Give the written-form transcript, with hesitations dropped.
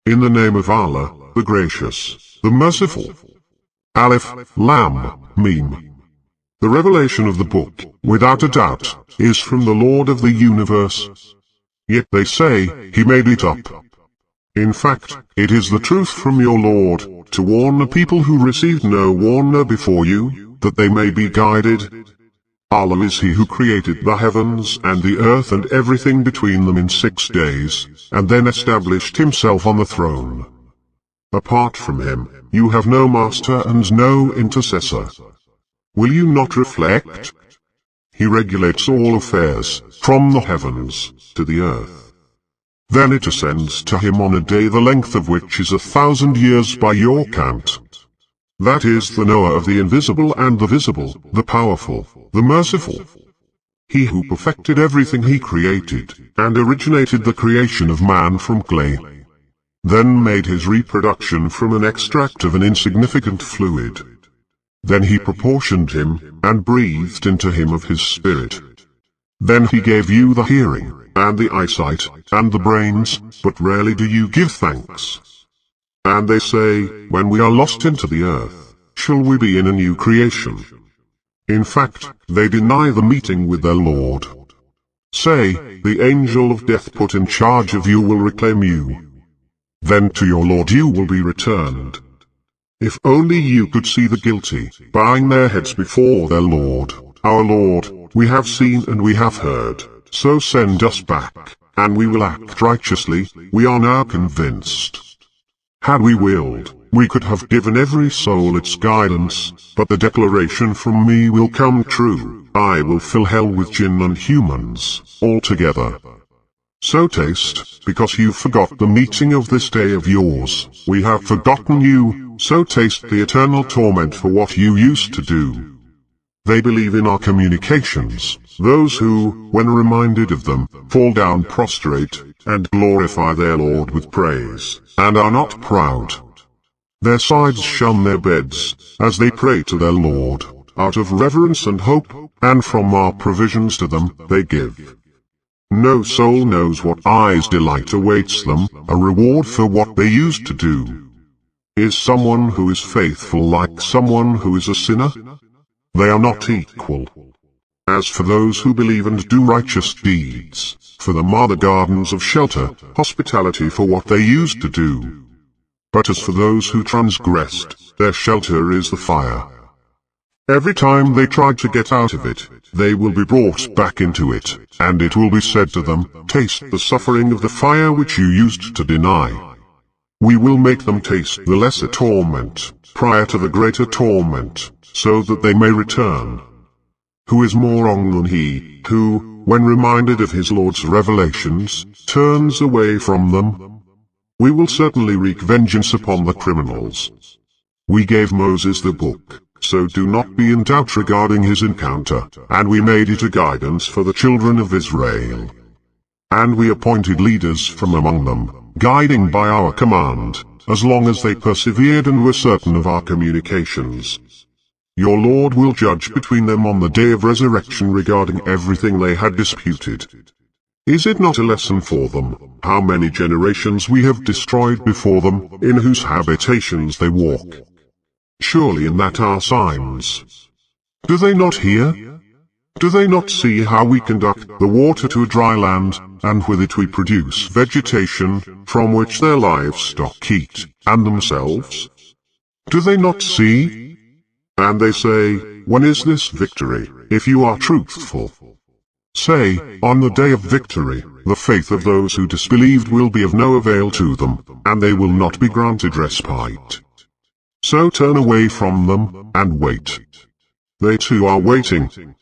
In the name of Allah, the Gracious, the Merciful. Alif, Lam, Mim. The revelation of the book, without a doubt, is from the Lord of the universe. Yet they say, he made it up. In fact, it is the truth from your Lord, to warn the people who received no warner before you, that they may be guided. Allah is He who created the heavens and the earth and everything between them in 6 days, and then established Himself on the throne. Apart from Him, you have no master and no intercessor. Will you not reflect? He regulates all affairs, from the heavens to the earth. Then it ascends to Him on a day the length of which is 1,000 years by your count. That is the knower of the invisible and the visible, the powerful, the merciful. He who perfected everything He created, and originated the creation of man from clay, then made his reproduction from an extract of an insignificant fluid. Then He proportioned him, and breathed into him of His Spirit. Then He gave you the hearing, and the eyesight, and the brains, but rarely do you give thanks. And they say, when we are lost into the earth, shall we be in a new creation? In fact, they deny the meeting with their Lord. Say, the angel of death put in charge of you will reclaim you. Then to your Lord you will be returned. If only you could see the guilty, bowing their heads before their Lord. Our Lord, we have seen and we have heard, so send us back, and we will act righteously, we are now convinced. Had we willed, we could have given every soul its guidance, but the declaration from me will come true, I will fill hell with jinn and humans, all together. So taste, because you forgot the meeting of this day of yours, we have forgotten you, so taste the eternal torment for what you used to do. They believe in our communications, those who, when reminded of them, fall down prostrate, and glorify their Lord with praise, and are not proud. Their sides shun their beds, as they pray to their Lord, out of reverence and hope, and from our provisions to them, they give. No soul knows what eyes delight awaits them, a reward for what they used to do. Is someone who is faithful like someone who is a sinner? They are not equal. As for those who believe and do righteous deeds, for them are the gardens of shelter, hospitality for what they used to do. But as for those who transgressed, their shelter is the fire. Every time they try to get out of it, they will be brought back into it, and it will be said to them, taste the suffering of the fire which you used to deny. We will make them taste the lesser torment, prior to the greater torment, so that they may return. Who is more wrong than he, who, when reminded of his Lord's revelations, turns away from them? We will certainly wreak vengeance upon the criminals. We gave Moses the book, so do not be in doubt regarding his encounter, and we made it a guidance for the children of Israel. And we appointed leaders from among them, guiding by our command, as long as they persevered and were certain of our communications. Your Lord will judge between them on the day of resurrection regarding everything they had disputed. Is it not a lesson for them, how many generations we have destroyed before them, in whose habitations they walk? Surely in that are signs. Do they not hear? Do they not see how we conduct the water to a dry land, and with it we produce vegetation, from which their livestock eat, and themselves? Do they not see? And they say, when is this victory, if you are truthful? Say, on the day of victory, the faith of those who disbelieved will be of no avail to them, and they will not be granted respite. So turn away from them, and wait. They too are waiting.